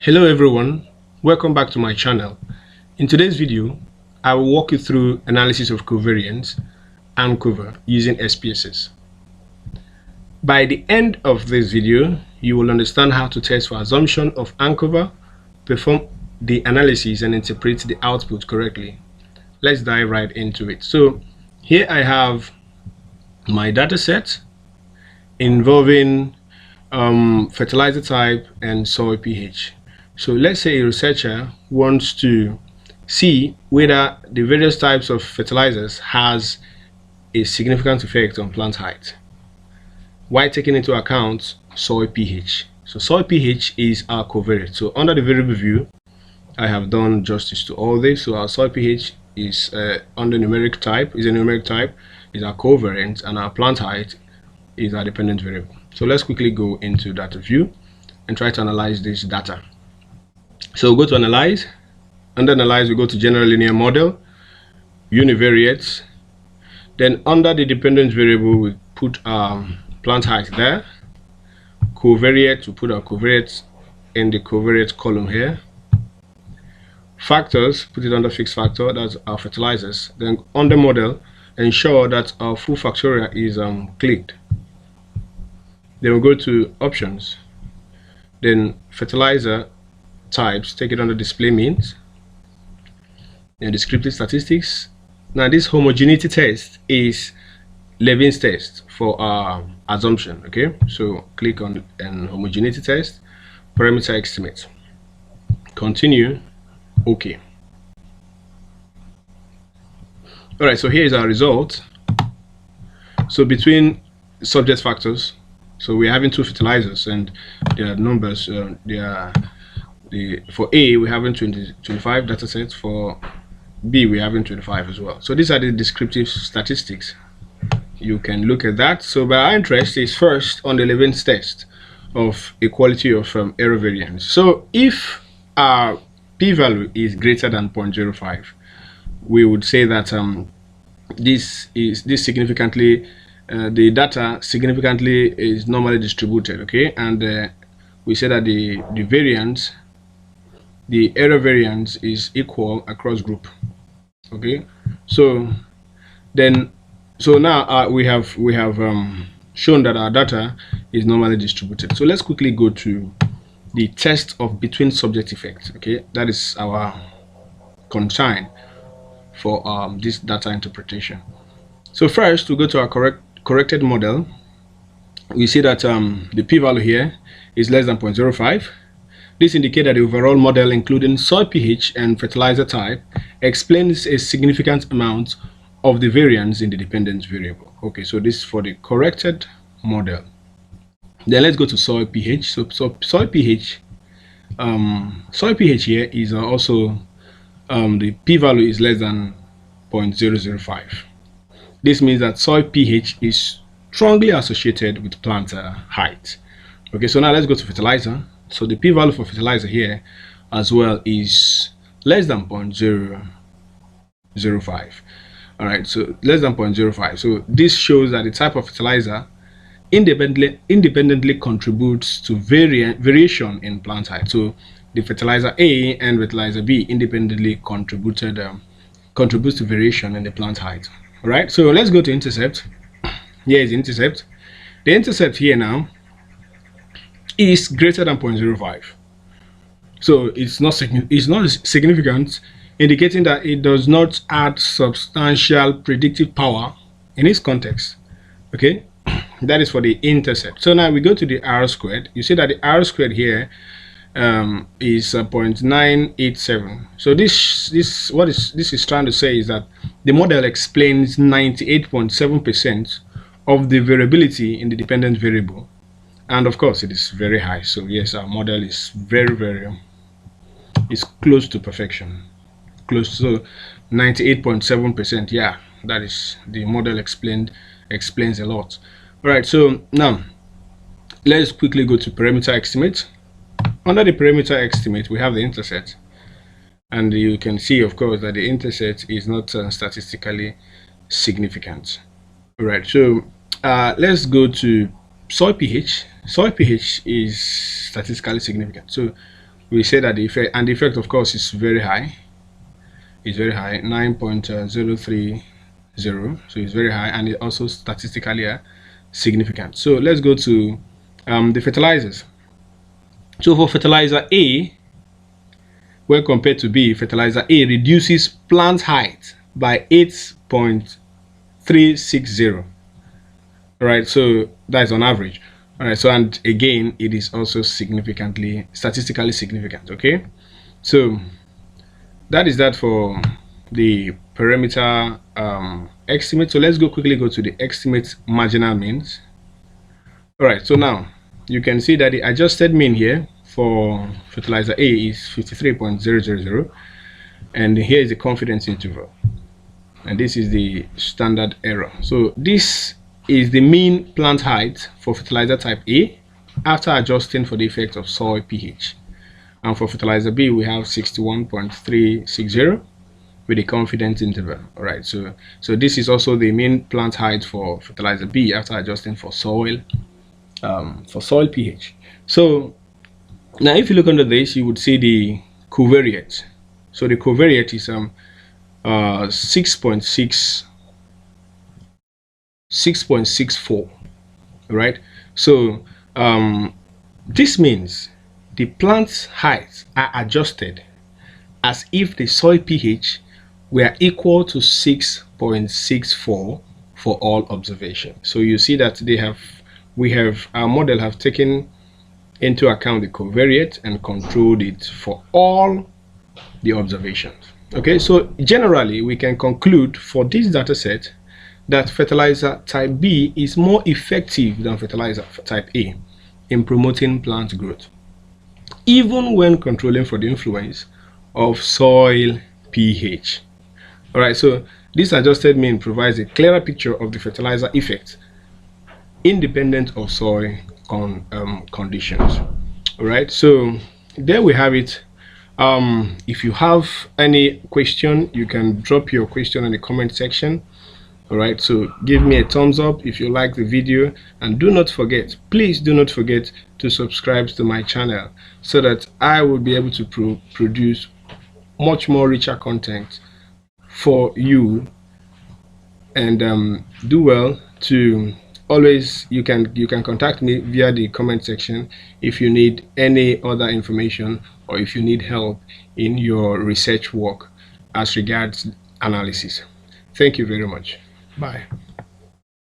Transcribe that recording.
Hello everyone, welcome back to my channel. In today's video, I will walk you through analysis of covariance ANCOVA using SPSS. By the end of this video, you will understand how to test for assumption of ANCOVA, perform the analysis and interpret the output correctly. Let's dive right into it. So here I have my data set involving fertilizer type and soil pH. So let's say a researcher wants to see whether the various types of fertilizers has a significant effect on plant height while taking into account soil pH. So soil pH is our covariate. So under the variable view, I have done justice to all this. So our soil pH is under numeric type, is our covariant, and our plant height is our dependent variable. So let's quickly go into data view and try to analyze this data. So we'll go to analyze. Under analyze, we go to general linear model, univariates. Then under the dependent variable, we put plant height there. Covariate, we put our covariates in the covariate column here. Factors, put it under fixed factor, that's our fertilizers. Then under model, ensure that our full factorial is clicked. Then we'll go to options. Then fertilizer types, take it under display means. Then descriptive statistics. Now this homogeneity test is Levin's test for our assumption. Okay, so click on an homogeneity test, parameter estimate, continue, okay. All right, so here is our result. So between subject factors, so we're having two fertilizers and their numbers, for A we're having 25 data sets, for B we're having 25 as well. So these are the descriptive statistics. You can look at that. So by our interest is first on the Levin's test of equality of error variance. So if our p-value is greater than 0.05, we would say that this significantly the data significantly is normally distributed, okay, and we say that the variance, the error variance is equal across group, okay. So then, so now we have shown that our data is normally distributed. So let's quickly go to the test of between subject effect, okay. That is our concern for this data interpretation. So first we go to our corrected model. We see that the p-value here is less than 0.05. This indicates that the overall model, including soil pH and fertilizer type, explains a significant amount of the variance in the dependent variable. Okay, so this is for the corrected model. Then let's go to soil pH. So soil pH here is also the p-value is less than 0.005. This means that soil pH is strongly associated with plant height. Okay, so now let's go to fertilizer. So the p-value for fertilizer here as well is less than 0.005. All right, so less than 0.05. So this shows that the type of fertilizer independently contributes to variation in plant height. So the fertilizer A and fertilizer B independently contributes to variation in the plant height. All right, so let's go to intercept. Here is intercept. The intercept here now is greater than 0.05. So it's not significant, indicating that it does not add substantial predictive power in its context. Okay, that is for the intercept. So now we go to the R squared. You see that the R squared here is 0.987. So this is trying to say is that the model explains 98.7% of the variability in the dependent variable, and of course it is very high. So yes, our model is very is close to perfection, close to 98.7%. yeah, that is the model explains a lot. All right, so now let's quickly go to parameter estimate. Under the parameter estimate, we have the intercept, and you can see, of course, that the intercept is not statistically significant. All right, so let's go to soil pH. Soil pH is statistically significant. So we say that the effect of course is very high. It's very high, 9.030, so it's very high, and it's also statistically significant. So let's go to the fertilizers. So for fertilizer A, when compared to B, fertilizer A reduces plant height by 8.360. Right, so that's on average. All right, so and again, it is also statistically significant. Okay, so that is that for the parameter estimate. So let's quickly go to the estimate marginal means. All right, so now you can see that the adjusted mean here for fertilizer A is 53.000, and here is the confidence interval, and this is the standard error. So this is the mean plant height for fertilizer type A after adjusting for the effect of soil pH. And for fertilizer B, we have 61.360 with a confidence interval. All right, so this is also the mean plant height for fertilizer B after adjusting for soil pH. So now if you look under this, you would see the covariate. So the covariate is 6.64, right? So this means the plant's heights are adjusted as if the soil pH were equal to 6.64 for all observations. So you see that our model have taken into account the covariate and controlled it for all the observations. Okay, so generally we can conclude for this data set that fertilizer type B is more effective than fertilizer type A in promoting plant growth, even when controlling for the influence of soil pH. All right, so this adjusted mean provides a clearer picture of the fertilizer effect independent of soil conditions. All right, so there we have it. If you have any question, you can drop your question in the comment section. All right, so give me a thumbs up if you like the video, and please do not forget to subscribe to my channel so that I will be able to produce much more richer content for you. And do well to always, you can contact me via the comment section if you need any other information or if you need help in your research work as regards analysis. Thank you very much. Bye.